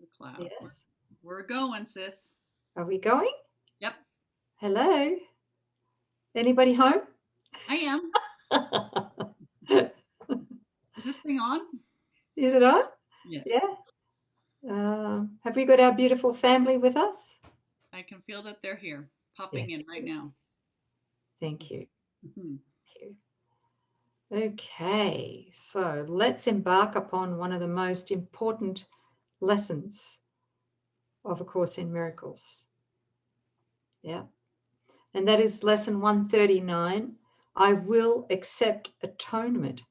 the cloud. Yes. We're going, sis. Are we going? Yep, Hello? Anybody home? I am. Is this thing on? Is it on? Yes. Yeah. Have we got our beautiful family with us? I can feel that they're here, Yeah. popping in right now. Thank you. Mhm. Thank you. Okay, so let's embark upon one of the most important lessons of A Course in Miracles. Yeah. And that is lesson 139. I will accept atonement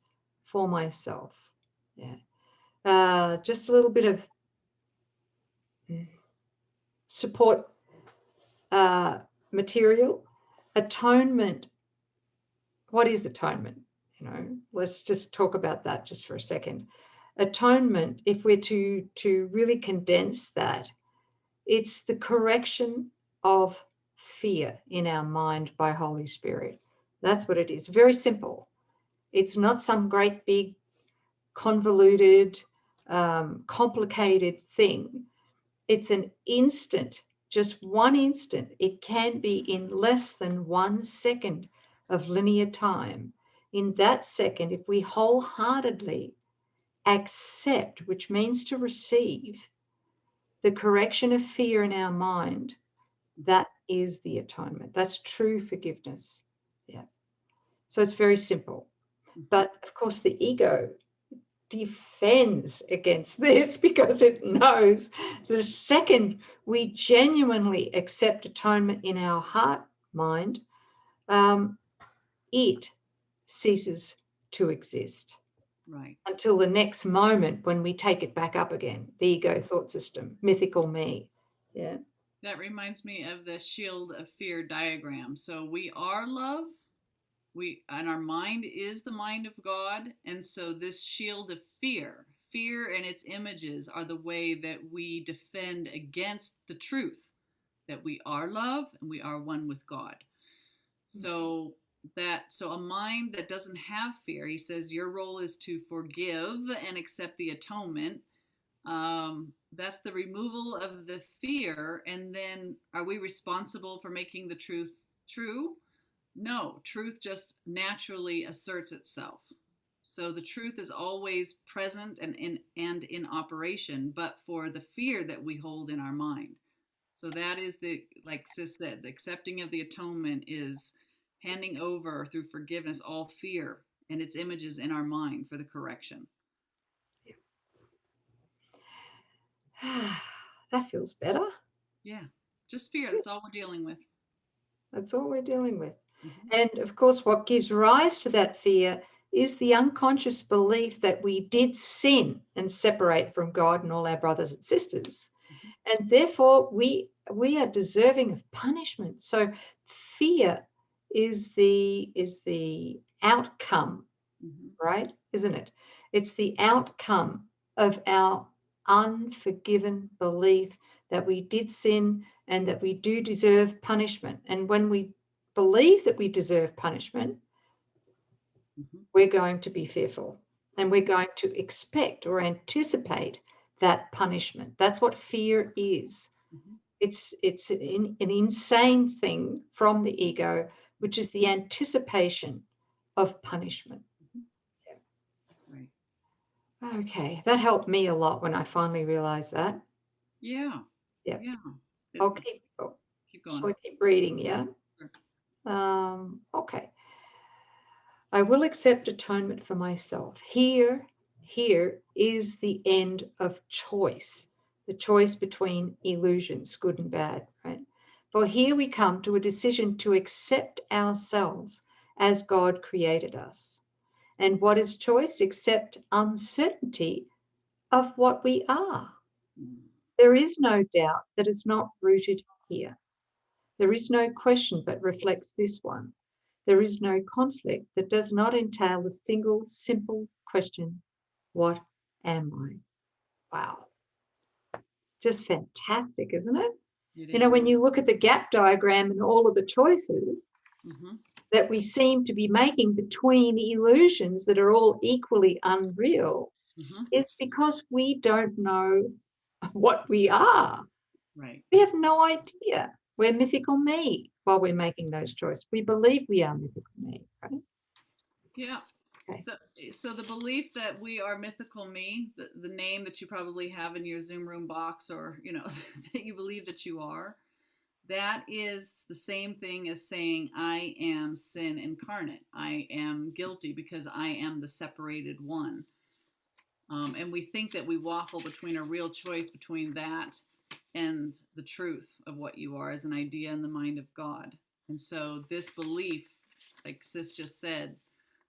for myself. Yeah. Just a little bit of support material. Atonement. What is atonement? Let's just talk about that just for a second. Atonement, if we're to really condense that, it's the correction of fear in our mind by Holy Spirit. That's what it is. Very simple. It's not some great big convoluted, complicated thing. It's an instant, just one instant. It can be in less than 1 second of linear time. In that second, if we wholeheartedly accept, which means to receive, the correction of fear in our mind, that is the atonement. That's true forgiveness. Yeah. So it's very simple. But of course, the ego defends against this because it knows the second we genuinely accept atonement in our heart mind, it ceases to exist. Right. Until the next moment when we take it back up again, the ego thought system, mythical me. Yeah. That reminds me of the shield of fear diagram. So we are love. And our mind is the mind of God. And so this shield of fear and its images are the way that we defend against the truth that we are love and we are one with God. So a mind that doesn't have fear, he says your role is to forgive and accept the atonement. That's the removal of the fear. And then are we responsible for making the truth true? No, truth just naturally asserts itself. So the truth is always present and in operation, but for the fear that we hold in our mind. So that is like Sis said, the accepting of the atonement is handing over through forgiveness all fear and its images in our mind for the correction. That feels better. Yeah, just fear. That's all we're dealing with. That's all we're dealing with. Mm-hmm. And of course, what gives rise to that fear is the unconscious belief that we did sin and separate from God and all our brothers and sisters. Mm-hmm. And therefore, we are deserving of punishment. So fear is the outcome, Mm-hmm. right? Isn't it? It's the outcome of our unforgiven belief that we did sin and that we do deserve punishment. And when we believe that we deserve punishment, Mm-hmm. we're going to be fearful and we're going to expect or anticipate that punishment. That's what fear is. Mm-hmm. It's an insane thing from the ego, which is the anticipation of punishment. Right. Okay, that helped me a lot when I finally realized that. Yeah. Yeah. Yeah. I'll keep, Keep shall going. I keep reading? Yeah. Sure. Okay. I will accept atonement for myself. Here is the end of choice, the choice between illusions, good and bad, right? For here we come to a decision to accept ourselves as God created us. And what is choice except uncertainty of what we are? There is no doubt that is not rooted here. There is no question but reflects this one. There is no conflict that does not entail a single simple question: what am I? Wow. Just fantastic, isn't it? It You know, is. when you look at the gap diagram and all of the choices Mm-hmm. that we seem to be making between illusions that are all equally unreal, Mm-hmm. is because we don't know what we are. Right. We have no idea. We're mythical me while we're making those choices. We believe we are mythical me, right? Yeah. Okay. So the belief that we are mythical me, the name that you probably have in your Zoom room box, or that you believe that you are, that is the same thing as saying I am sin incarnate. I am guilty because I am the separated one. And we think that we waffle between a real choice between that and the truth of what you are as an idea in the mind of God. And so this belief, like Sis just said,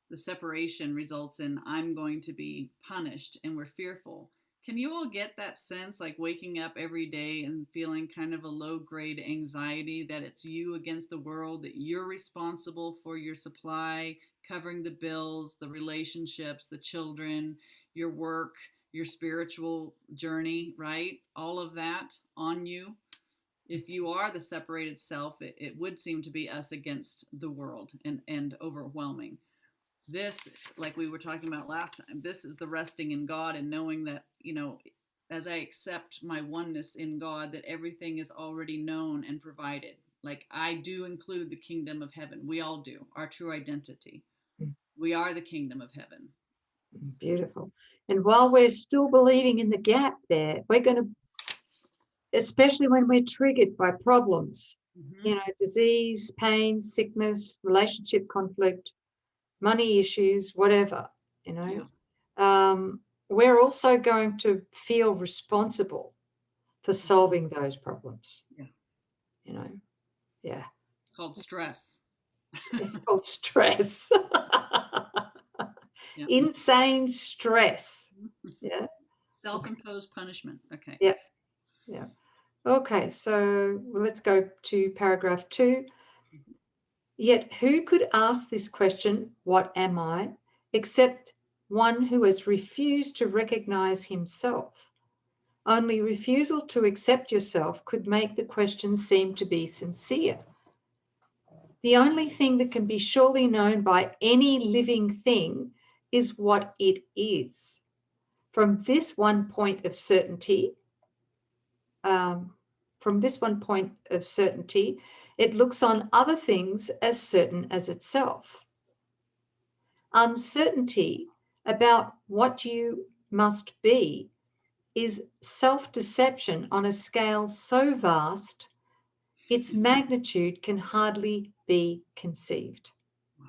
the separation results in I'm going to be punished, and we're fearful. Can you all get that sense, like waking up every day and feeling kind of a low grade anxiety that it's you against the world, that you're responsible for your supply, covering the bills, the relationships, the children, your work, your spiritual journey, right? All of that on you. If you are the separated self, it would seem to be us against the world, and overwhelming. This, like we were talking about last time, this is the resting in God and knowing that, as I accept my oneness in God, that everything is already known and provided. Like I do include the kingdom of heaven. We all do. Our true identity. We are the kingdom of heaven. Beautiful. And while we're still believing in the gap there, we're going to, especially when we're triggered by problems, disease, pain, sickness, relationship conflict, money issues, whatever, we're also going to feel responsible for solving those problems. Yeah. It's called stress. It's called stress. Yeah. Insane stress. Yeah. Self-imposed punishment. Okay. Yeah. Yeah. Okay, so let's go to paragraph 2. Yet who could ask this question, what am I, except one who has refused to recognize himself? Only refusal to accept yourself could make the question seem to be sincere. The only thing that can be surely known by any living thing is what it is. From this one point of certainty, it looks on other things as certain as itself. Uncertainty about what you must be is self-deception on a scale so vast, its magnitude can hardly be conceived. Wow.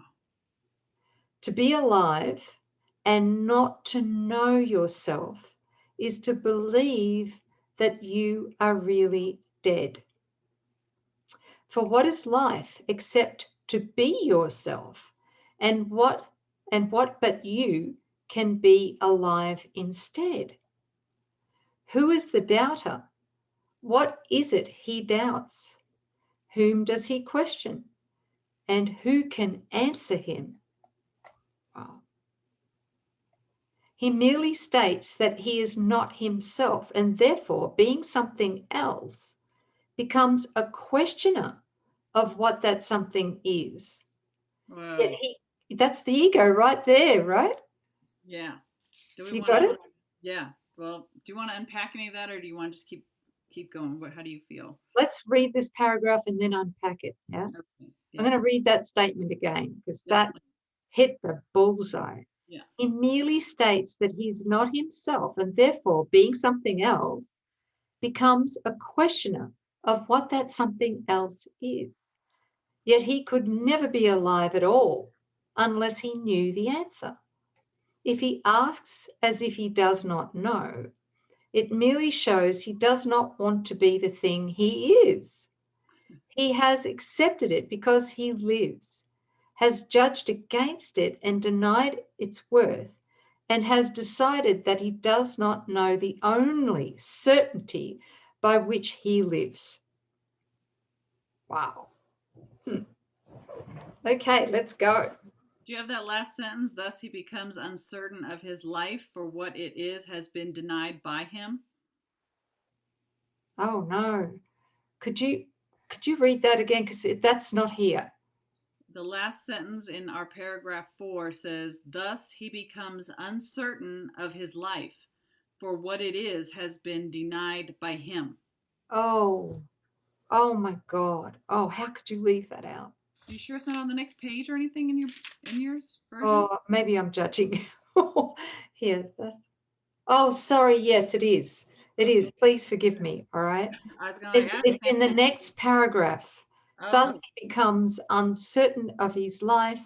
To be alive and not to know yourself is to believe that you are really dead. For what is life except to be yourself? And what but you can be alive instead? Who is the doubter? What is it he doubts? Whom does he question? And who can answer him? Wow. He merely states that he is not himself, and therefore, being something else, becomes a questioner of what that something is. Wow. That's the ego right there, right? Yeah. Do we You want got to? it? Yeah. Well, do you want to unpack any of that, or do you want to just keep going? How do you feel? Let's read this paragraph and then unpack it. Yeah. Okay. Yeah. I'm going to read that statement again because that Please. hit the bullseye. Yeah. He merely states that he's not himself, and therefore, being something else, becomes a questioner of what that something else is. Yet he could never be alive at all unless he knew the answer. If he asks as if he does not know, it merely shows he does not want to be the thing he is. He has accepted it because he lives, has judged against it and denied its worth, and has decided that he does not know the only certainty by which he lives. Wow. Okay, let's go. Do you have that last sentence? Thus he becomes uncertain of his life, for what it is has been denied by him. Oh no. Could you read that again? Because that's not here. The last sentence in our paragraph 4 says, thus he becomes uncertain of his life, for what it is has been denied by him. Oh, oh my God. Oh, how could you leave that out? Are you sure it's not on the next page or anything in yours version? Oh, maybe I'm judging. Here. Oh, sorry. Yes, it is. It is. Please forgive me. All right. I was going It's, to it's in the ask. next paragraph. Thus Oh, he becomes uncertain of his life,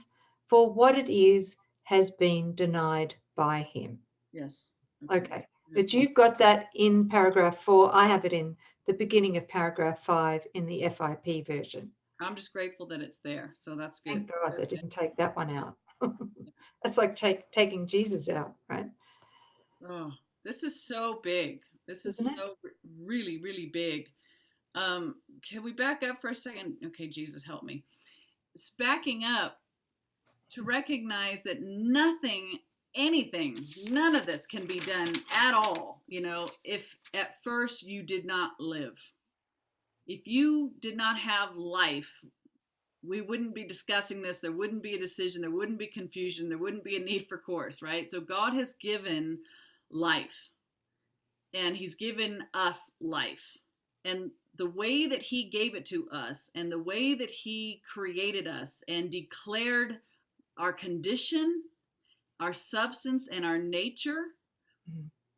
for what it is has been denied by him. yes. Okay. Okay. Good. But you've got that in paragraph 4. I have it in the beginning of paragraph 5 in the FIP version. I'm just grateful that it's there. So that's good. Thank God they didn't take that one out. That's like taking Jesus out, right? Oh, this is so big. This is Isn't it? so really, really big. Can we back up for a second? Okay, Jesus, help me. It's backing up to recognize that nothing, anything, none of this can be done at all, if at first you did not live. If you did not have life, we wouldn't be discussing this. There wouldn't be a decision. There wouldn't be confusion. There wouldn't be a need for course, right? So God has given life, and he's given us life. And the way that he gave it to us, and the way that he created us and declared our condition, our substance, and our nature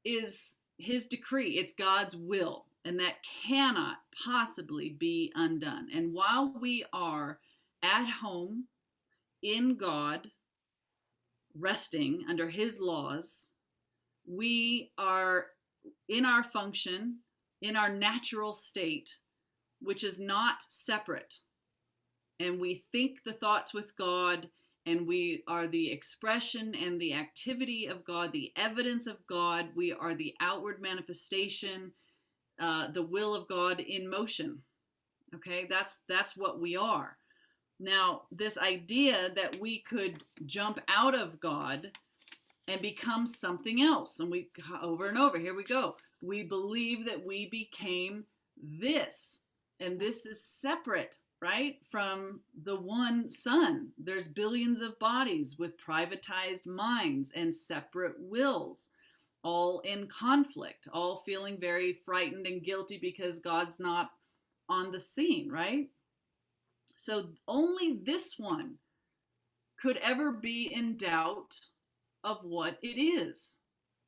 is his decree. It's God's will, and that cannot possibly be undone. And while we are at home in God, resting under his laws, we are in our function, in our natural state, which is not separate. And we think the thoughts with God, and we are the expression and the activity of God, the evidence of God. We are the outward manifestation, the will of God in motion. Okay, that's what we are. Now, this idea that we could jump out of God and become something else, and we over and over, here we go. We believe that we became this, and this is separate, right, from the one sun. There's billions of bodies with privatized minds and separate wills, all in conflict, all feeling very frightened and guilty because God's not on the scene, right? So only this one could ever be in doubt of what it is.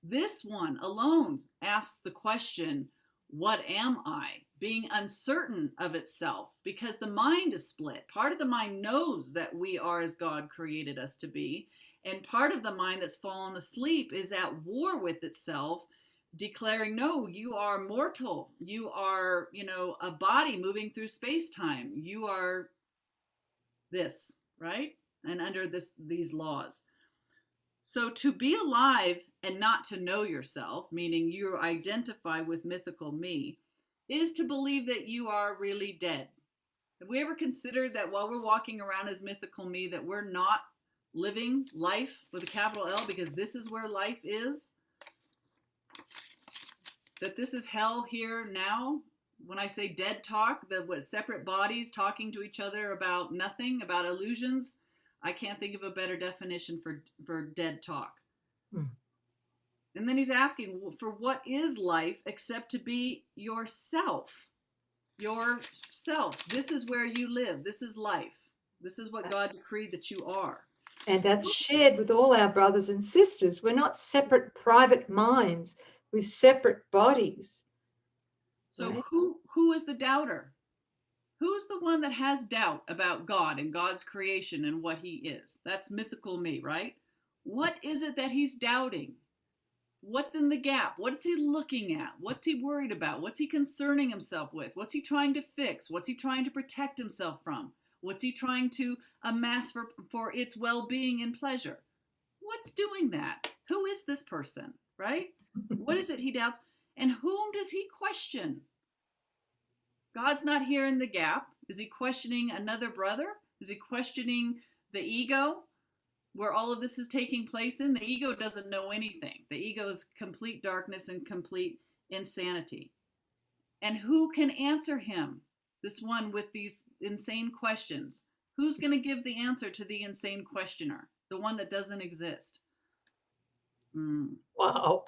This one alone asks the question, what am I? Being uncertain of itself, because the mind is split. Part of the mind knows that we are as God created us to be, and part of the mind that's fallen asleep is at war with itself, declaring, no, you are mortal. You are, a body moving through space-time. You are this, right? And under these laws. So to be alive and not to know yourself, meaning you identify with mythical me, is to believe that you are really dead. Have we ever considered that while we're walking around as mythical me, that we're not living life with a capital L, because this is where life is? That this is hell here now? When I say dead talk, that separate bodies talking to each other about nothing, about illusions, I can't think of a better definition for dead talk. And then he's asking, for what is life except to be yourself? Yourself. This is where you live. This is life. This is what God decreed that you are. And that's shared with all our brothers and sisters. We're not separate private minds with separate bodies. So right? who is the doubter? Who's the one that has doubt about God and God's creation and what he is? That's mythical me, right? What is it that he's doubting? What's in the gap? What's he looking at? What's he worried about? What's he concerning himself with? What's he trying to fix? What's he trying to protect himself from? What's he trying to amass for its well-being and pleasure? What's doing that? Who is this person, right? What is it he doubts? And whom does he question? God's not here in the gap. Is he questioning another brother? Is he questioning the ego where all of this is taking place in? The ego doesn't know anything. The ego is complete darkness and complete insanity. And who can answer him? This one with these insane questions. Who's going to give the answer to the insane questioner? The one that doesn't exist. Wow.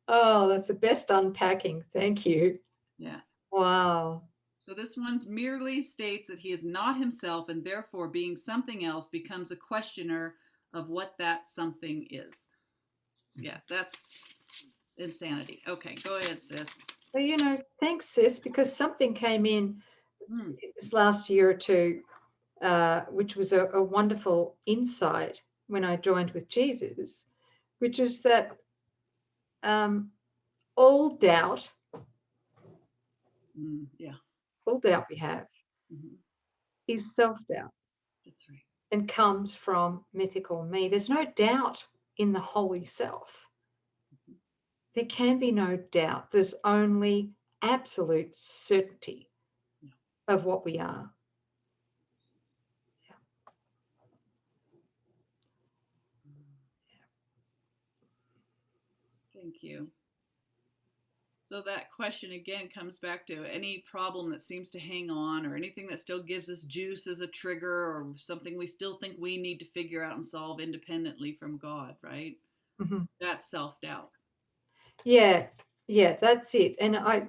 Oh, that's the best unpacking. Thank you. Yeah. Wow. So this one's merely states that he is not himself, and therefore being something else becomes a questioner of what that something is. Yeah, that's insanity. Okay, go ahead, sis. Well, thanks, sis, because something came in Mm. this last year or two, which was a wonderful insight when I joined with Jesus, which is that um, all doubt, Yeah. all doubt we have Mm-hmm. is self-doubt That's right. and comes from mythical me. There's no doubt in the holy self. Mm-hmm. There can be no doubt. There's only absolute certainty Yeah. of what we are. Thank you. So that question again comes back to any problem that seems to hang on, or anything that still gives us juice as a trigger, or something we still think we need to figure out and solve independently from God, right? Mhm. That's self-doubt. Yeah, yeah, that's it. And I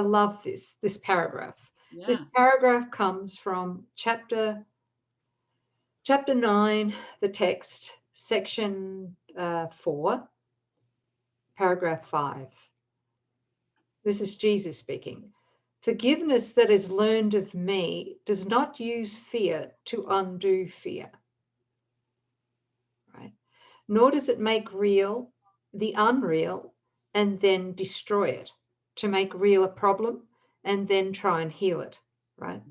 love this paragraph. This Yeah. paragraph comes from chapter 9, the text, section 4, paragraph 5. This is Jesus speaking. Forgiveness that is learned of me does not use fear to undo fear, right? Nor does it make real the unreal and then destroy it, to make real a problem and then try and heal it, right?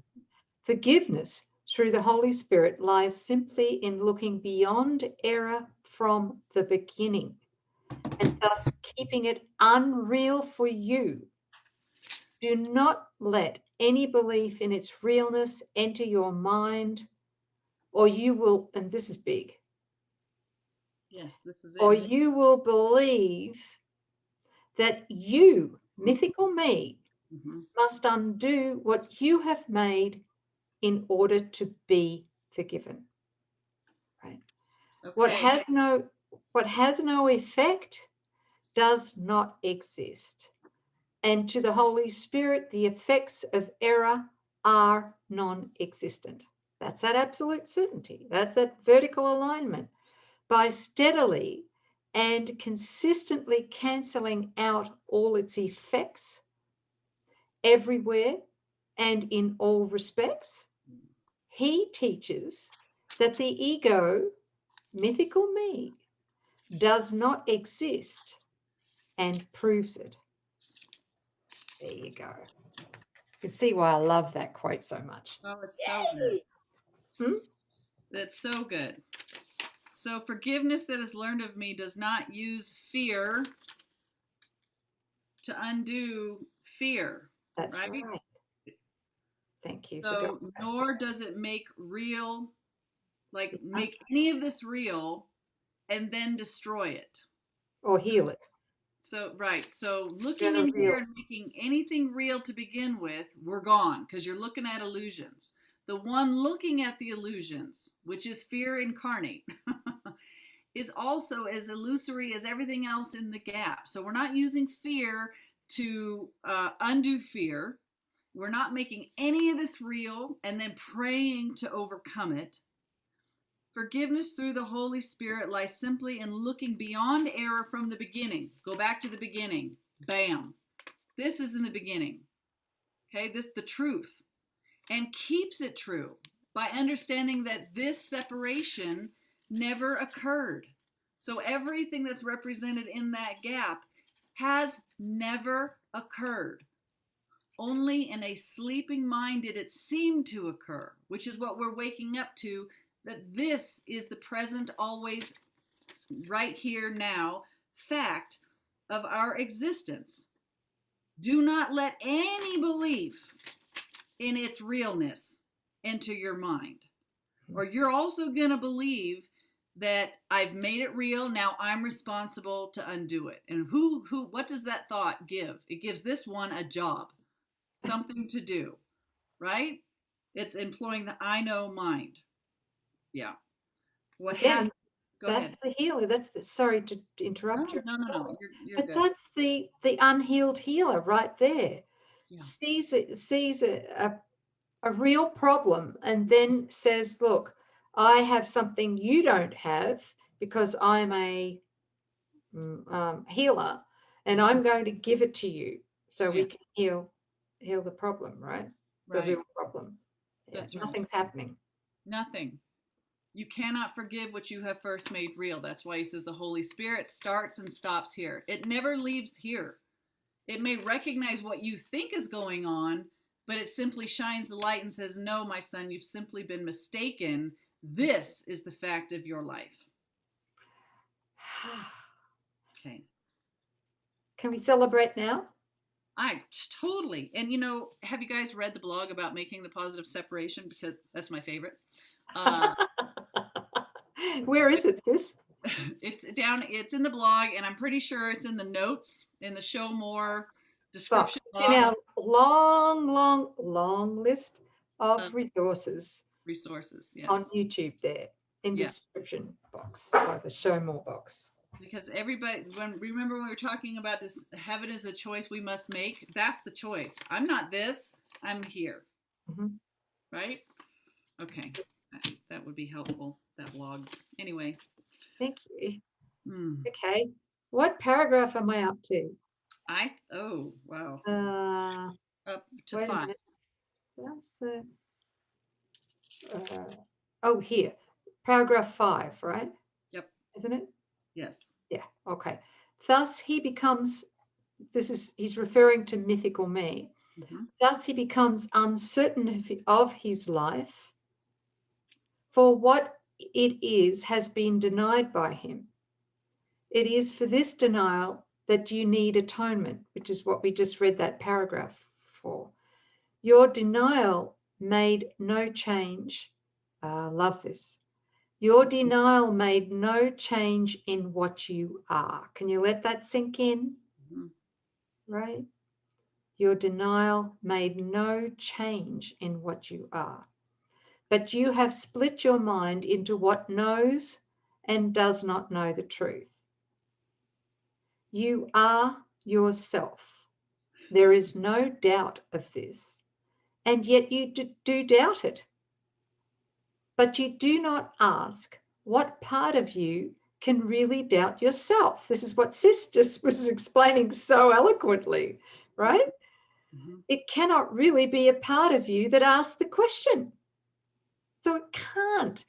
Forgiveness through the Holy Spirit lies simply in looking beyond error from the beginning and thus keeping it unreal for you. Do not let any belief in its realness enter your mind, or you will, and this is big, Yes, this is or it. you will believe that you, mythical me, Mm-hmm. must undo what you have made in order to be forgiven. Right? What Okay. has no what has no effect does not exist. And to the Holy Spirit, the effects of error are non-existent. That's that absolute certainty. That's that vertical alignment. By steadily and consistently cancelling out all its effects everywhere and in all respects, he teaches that the ego, mythical me, does not exist and proves it. There you go. You can see why I love that quote so much. Oh, it's so good. Hmm? That's so good. So forgiveness that is learned of me does not use fear to undo fear, That's right? right. Thank you for going So back to nor does it make real, like that. make any of this real and then destroy it. Or So heal it. so right. So looking Gonna in here real. and making anything real to begin with, we're gone because you're looking at illusions. The one looking at the illusions, which is fear incarnate, is also as illusory as everything else in the gap. So we're not using fear to undo fear. We're not making any of this real and then praying to overcome it. Forgiveness through the Holy Spirit lies simply in looking beyond error from the beginning. Go back to the beginning. Bam. This is in the beginning. Okay, this the truth. And keeps it true by understanding that this separation never occurred. So everything that's represented in that gap has never occurred. Only in a sleeping mind did it seem to occur, which is what we're waking up to, that this is the present, always, right here, now fact of our existence. Do not let any belief in its realness enter your mind, or you're also going to believe that I've made it real, now I'm responsible to undo it. And what does that thought give? It gives this one a job, something to do, right? It's employing the I know mind. Yeah. What has Again, Go That's ahead. the healer. Sorry to No, interrupt your no, no, flow, no. You're but good. that's the unhealed healer right there. Yeah. Sees a real problem and then says, look, I have something you don't have because I'm a healer, and I'm going to give it to you so we Yeah. can heal the problem, right? The Right. real problem. Yeah, That's right. nothing's happening. Nothing. You cannot forgive what you have first made real. That's why he says the Holy Spirit starts and stops here. It never leaves here. It may recognize what you think is going on, but it simply shines the light and says, no, my son, you've simply been mistaken. This is the fact of your life. Okay. Can we celebrate now? I totally. And have you guys read the blog about making the positive separation? Because that's my favorite. Where is it, sis? It's in the blog, and I'm pretty sure it's in the notes in the show more description It's in box. our long list of Of resources on yes. YouTube there in the Yeah. description box or the show more box. Because everybody, remember when we were talking about this, heaven is a choice we must make? That's the choice. I'm not this, I'm here. Mm-hmm. Right? Okay. That would be helpful, that blog. Anyway. Thank you. Hmm. Okay. What paragraph am I up to? Oh, wow. Up to Wait a 5. minute. Oh, here. Paragraph 5, right? Yep. Isn't it? Yes. Yeah. Okay. Thus he becomes, he's referring to mythical me. Mm-hmm. Thus he becomes uncertain of his life, for what it is has been denied by him. It is for this denial that you need atonement, which is what we just read that paragraph for. Your denial made no change. Love this. Your denial made no change in what you are. Can you let that sink in? Mm-hmm. Right? Your denial made no change in what you are. But you have split your mind into what knows and does not know the truth. You are yourself. There is no doubt of this. And yet you do doubt it. But you do not ask what part of you can really doubt yourself. This is what Sis just was explaining so eloquently, right? Mm-hmm. It cannot really be a part of you that asks the question. So it can't.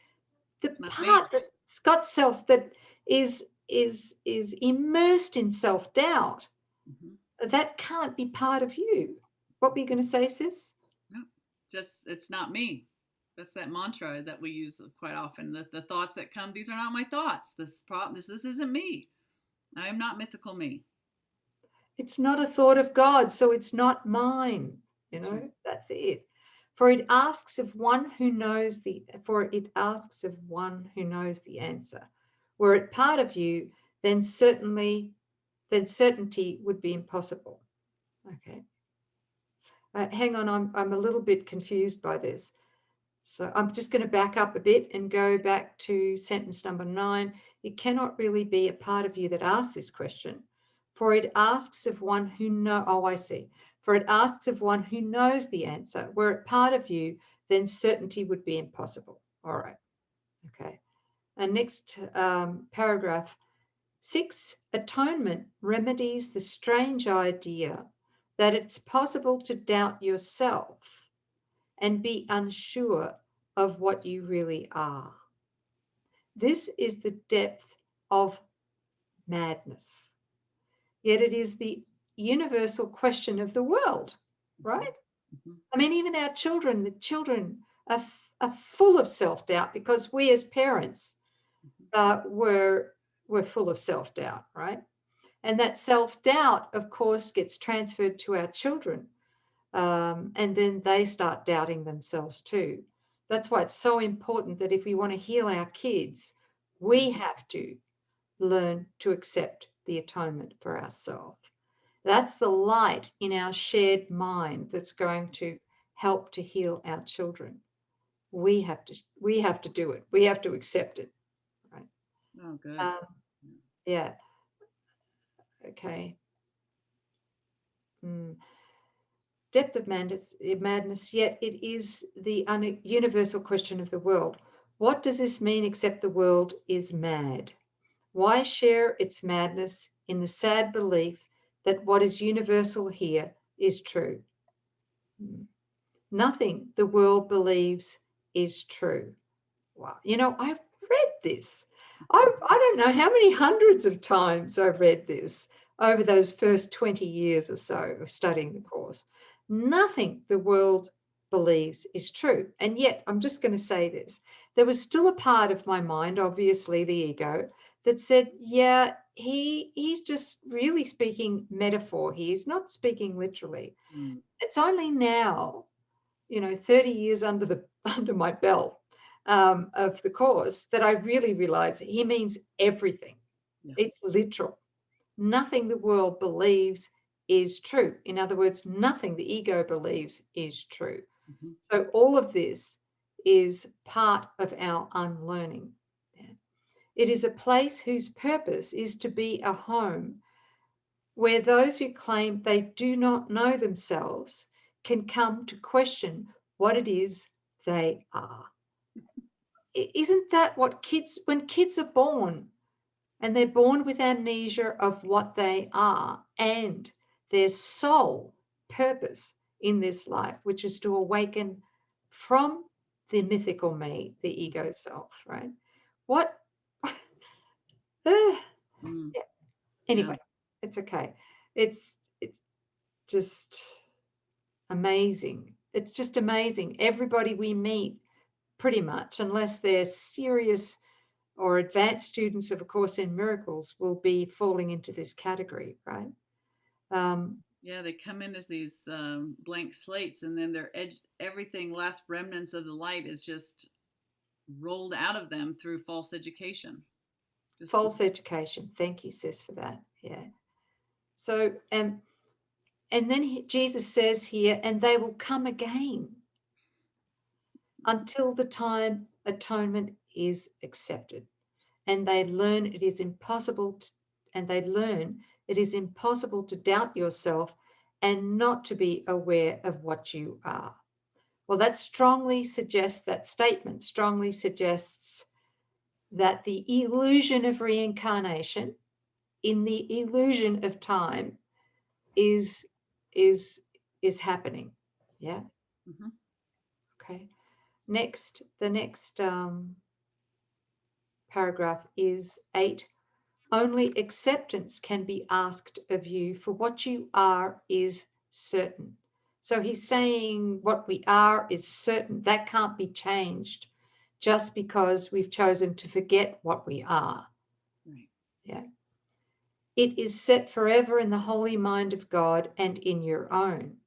The part that's got self, that is immersed in self-doubt, Mm-hmm. that can't be part of you. What were you going to say, Sis? No, just it's not me. That's that mantra that we use quite often. The thoughts that come, these are not my thoughts. This isn't me. I am not mythical me. It's not a thought of God, so it's not mine. That's right. That's it. For it asks of one who knows the answer. Were it part of you, then certainty would be impossible. Okay. Hang on, I'm a little bit confused by this. So I'm just going to back up a bit and go back to sentence number 9. It cannot really be a part of you that asks this question, for it asks of one who For it asks of one who knows the answer. Were it part of you, then certainty would be impossible. All right. Okay. And next paragraph 6. Atonement remedies the strange idea that it's possible to doubt yourself and be unsure of what you really are. This is the depth of madness. Yet it is the universal question of the world, right? Mm-hmm. I mean, even the children are full of self-doubt because we as parents were full of self-doubt, right? And that self-doubt, of course, gets transferred to our children. And then they start doubting themselves too. That's why it's so important that if we want to heal our kids, we have to learn to accept the atonement for ourselves. That's the light in our shared mind that's going to help to heal our children. We have to do it. We have to accept it. Right? Oh, good. Um, yeah. Okay. Mm. Depth of madness, yet it is the universal question of the world. What does this mean except the world is mad? Why share its madness in the sad belief that what is universal here is true? Mm. Nothing the world believes is true. Wow. I've read this. I don't know how many hundreds of times I've read this over those first 20 years or so of studying the course. Nothing the world believes is true. And yet, I'm just going to say this. There was still a part of my mind, obviously the ego, that said, yeah, he's just really speaking metaphor. He's not speaking literally. Mm. It's only now, 30 years under my belt of the course that I really realize he means everything. Yeah. It's literal. Nothing the world believes is true. In other words, nothing the ego believes is true. Mm-hmm. So all of this is part of our unlearning. It is a place whose purpose is to be a home where those who claim they do not know themselves can come to question what it is they are. Isn't that what when kids are born and they're born with amnesia of what they are and their sole purpose in this life, which is to awaken from the mythical me, the ego self, right? What? Mm. Yeah. Yeah. Anyway, it's okay. It's just amazing. It's just amazing. Everybody we meet, pretty much, unless they're serious or advanced students of A Course in Miracles, will be falling into this category, right? Um, Yeah, they come in as these blank slates, and then everything, last remnants of the light, is just rolled out of them through false education. Just False education. Thank you, sis, for that. Yeah. So, and then Jesus says here, and they will come again until the time atonement is accepted. And they learn it is impossible to doubt yourself and not to be aware of what you are. Well, that statement strongly suggests that the illusion of reincarnation in the illusion of time is is is happening. Yeah. yes. Mm-hmm. Okay. The next paragraph is 8. Only acceptance can be asked of you, for what you are is certain. So he's saying what we are is certain. That can't be changed just because we've chosen to forget what we are. Right. Yeah. It is set forever in the holy mind of God and in your own.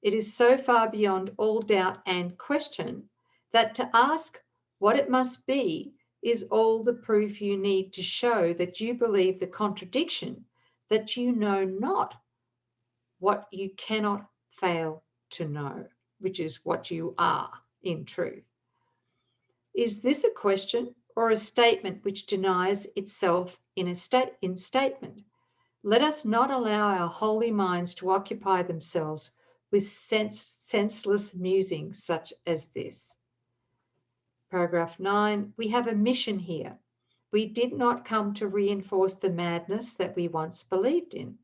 It is so far beyond all doubt and question that to ask what it must be is all the proof you need to show that you believe the contradiction, that you know not what you cannot fail to know, which is what you are in truth. Is this a question or a statement which denies itself in statement? Let us not allow our holy minds to occupy themselves with senseless musings such as this. Paragraph 9, we have a mission here. We did not come to reinforce the madness that we once believed in.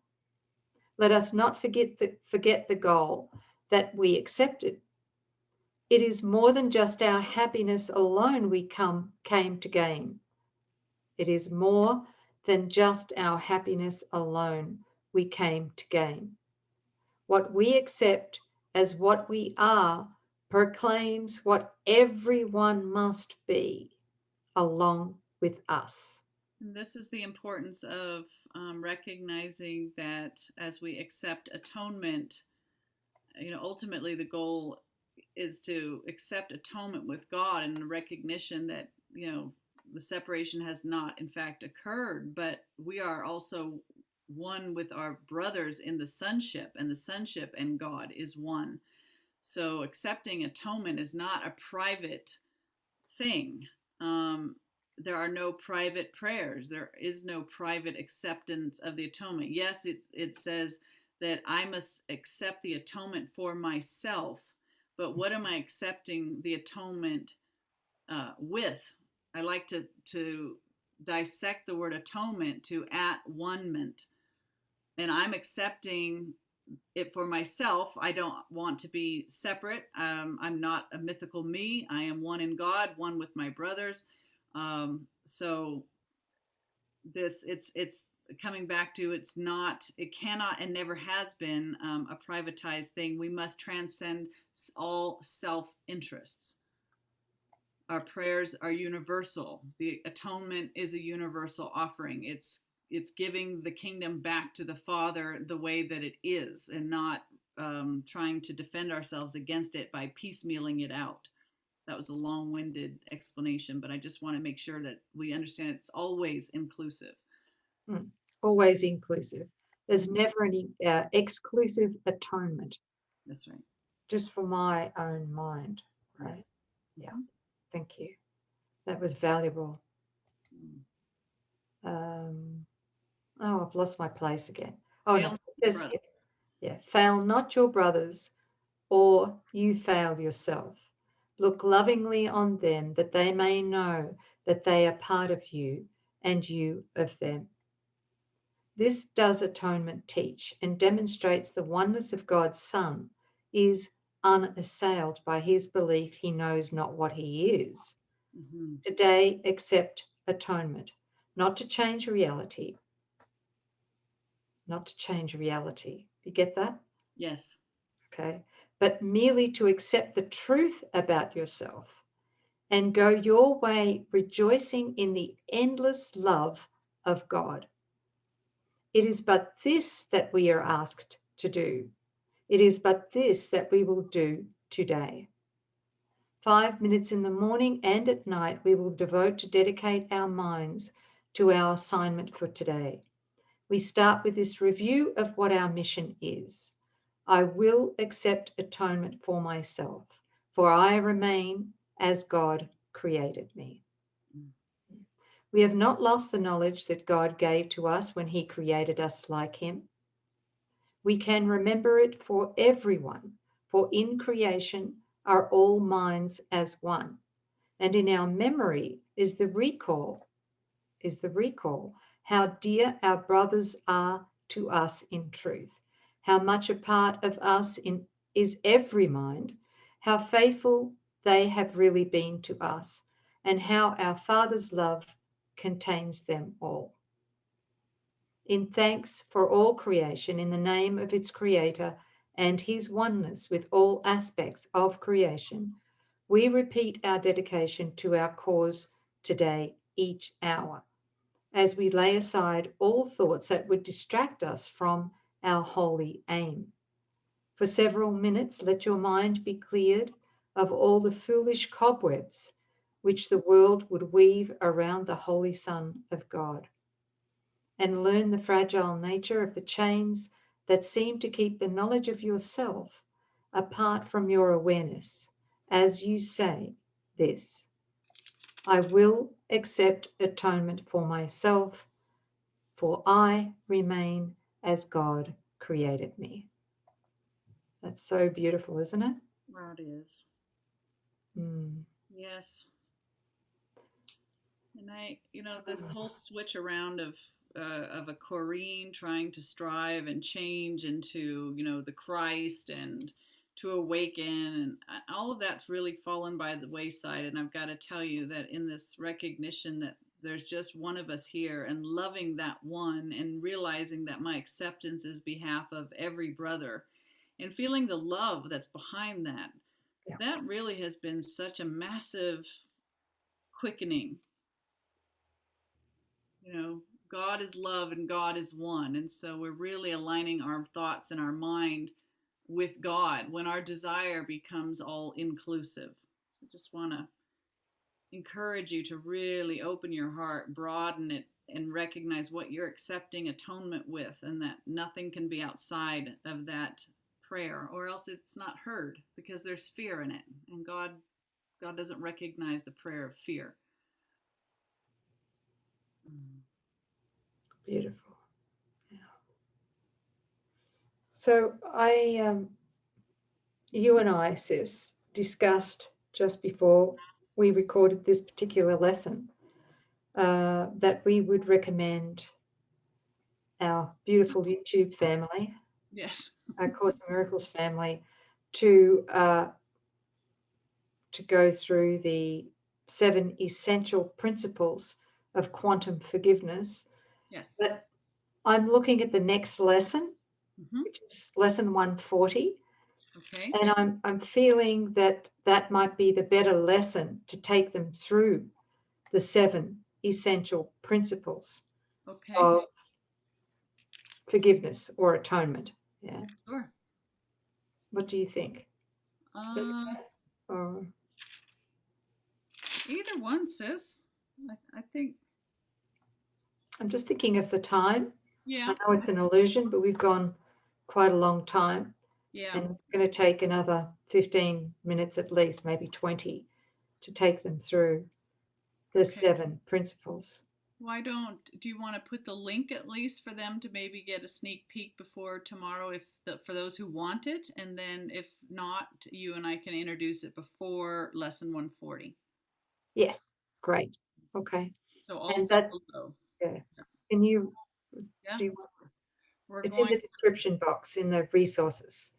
Let us not forget the goal that we accepted. It is more than just our happiness alone we came to gain. It is more than just our happiness alone we came to gain. What we accept as what we are proclaims what everyone must be along with us. And this is the importance of recognizing that as we accept atonement, ultimately the goal is to accept atonement with God and the recognition that, the separation has not in fact occurred, but we are also one with our brothers in the sonship, and the sonship and God is one. So accepting atonement is not a private thing. Um, there are no private prayers. There is no private acceptance of the atonement. Yes, it says that I must accept the atonement for myself, but what am I accepting the atonement with? I like to dissect the word atonement to at one-ment, and I'm accepting it for myself. I don't want to be separate. I'm not a mythical me. I am one in God, one with my brothers. So this it's coming back to, it's not, it cannot and never has been a privatized thing. We must transcend all self interests. Our prayers are universal. The atonement is a universal offering. It's giving the kingdom back to the Father the way that it is, and not trying to defend ourselves against it by piecemealing it out. That was a long-winded explanation, but I just want to make sure that we understand it's always inclusive. Always inclusive. There's never any exclusive atonement. That's right. Just for my own mind, right? Yes. Yeah. Thank you. That was valuable. I've lost my place again. Oh, no. Yeah. Fail not your brothers, or you fail yourself. Look lovingly on them, that they may know that they are part of you, and you of them. This does atonement teach, and demonstrates the oneness of God's Son is unassailed by his belief he knows not what he is. Mm-hmm. Today, accept atonement, not to change reality. Not to change reality. You get that? Yes. Okay. But merely to accept the truth about yourself and go your way rejoicing in the endless love of God. It is but this that we are asked to do. It is but this that we will do today. 5 minutes in the morning and at night we will devote to dedicate our minds to our assignment for today. We start with this review of what our mission is. I will accept atonement for myself, for I remain as God created me. We have not lost the knowledge that God gave to us when he created us like him. We can remember it for everyone, for in creation are all minds as one. And in our memory is the recall how dear our brothers are to us in truth, how much a part of us is every mind, how faithful they have really been to us, and how our Father's love contains them all. In thanks for all creation in the name of its Creator and his oneness with all aspects of creation, we repeat our dedication to our cause today, each hour, as we lay aside all thoughts that would distract us from our holy aim. For several minutes, let your mind be cleared of all the foolish cobwebs which the world would weave around the Holy Son of God, and learn the fragile nature of the chains that seem to keep the knowledge of yourself apart from your awareness, as you say this: I will accept atonement for myself, for I remain as God created me. That's so beautiful, isn't it? Wow, it is. Mm. Yes. And this whole switch around of a Coreen trying to strive and change into, the Christ, and to awaken, and all of that's really fallen by the wayside. And I've got to tell you that in this recognition that there's just one of us here, and loving that one, and realizing that my acceptance is behalf of every brother, and feeling the love that's behind that, Yeah. that really has been such a massive quickening. God is love and God is one. And so we're really aligning our thoughts and our mind with God when our desire becomes all inclusive. So I just want to encourage you to really open your heart, broaden it, and recognize what you're accepting atonement with, and that nothing can be outside of that prayer, or else it's not heard, because there's fear in it. And God doesn't recognize the prayer of fear. Beautiful. Yeah. So you and I, sis, discussed just before we recorded this particular lesson that we would recommend our beautiful YouTube family, Yes. our Course in Miracles family, to go through the 7 essential principles of quantum forgiveness. Yes. But I'm looking at the next lesson, Mm-hmm. which is lesson 140, Okay. and I'm feeling that that might be the better lesson to take them through the 7 essential principles Okay. of forgiveness or atonement. Yeah. Sure. What do you think? Uh, Or Either one, sis. I think. I'm just thinking of the time. I Yeah. know it's an illusion, but we've gone quite a long time, Yeah. and it's going to take another 15 minutes at least, maybe 20, to take them through the Okay. 7 principles. Do you want to put the link at least for them to maybe get a sneak peek before tomorrow for those who want it, and then if not, you and I can introduce it before lesson 140. Yes, great. Okay. So And also that's, below. yeah. Can you, Yeah. do you, We're it's in going the description box in the resources.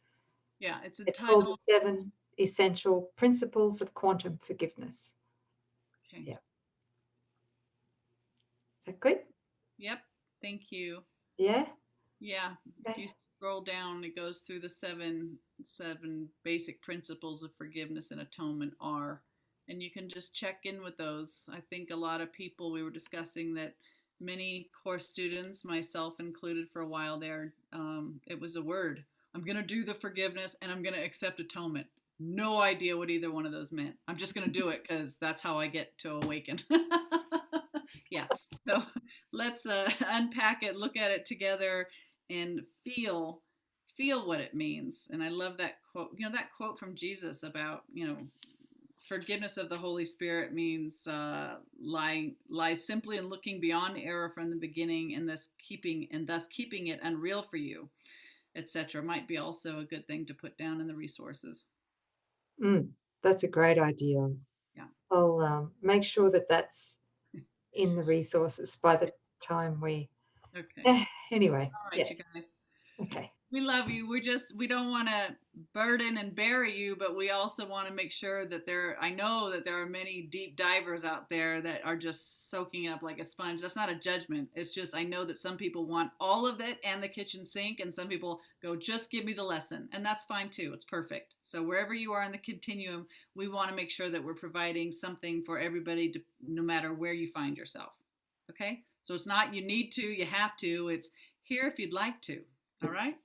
Yeah, it's It's called the entitled 7 essential principles of quantum forgiveness. Okay. Yeah. Is that good? Yep. Thank you. Yeah. Yeah, if Okay. you scroll down, it goes through the seven basic principles of forgiveness and atonement are, and you can just check in with those. I think a lot of people we were discussing that many course students, myself included, for a while there, it was a word. I'm gonna do the forgiveness and I'm gonna accept atonement. No idea what either one of those meant. I'm just gonna do it because that's how I get to awaken. Yeah. So let's unpack it, look at it together, and feel what it means. And I love that quote, that quote from Jesus about, forgiveness of the Holy Spirit means lies simply in looking beyond error from the beginning, and thus keeping it unreal for you, etc. Might be also a good thing to put down in the resources. That's a great idea. Yeah. I'll make sure that that's in the resources by the time we. Okay. Anyway, All right, you yes. guys. Okay. We love you. We don't want to burden and bury you, but we also want to make sure that I know that there are many deep divers out there that are just soaking up like a sponge. That's not a judgment. It's just, I know that some people want all of it and the kitchen sink, and some people go, just give me the lesson. And that's fine too. It's perfect. So wherever you are in the continuum, we want to make sure that we're providing something for everybody no matter where you find yourself. Okay. So it's not, you need to, you have to, it's here if you'd like to. All right.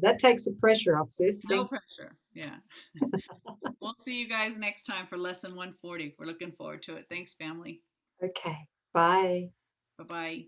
That takes the pressure off, sis. No pressure. Yeah. We'll see you guys next time for lesson 140. We're looking forward to it. Thanks, family. Okay. Bye. Bye bye.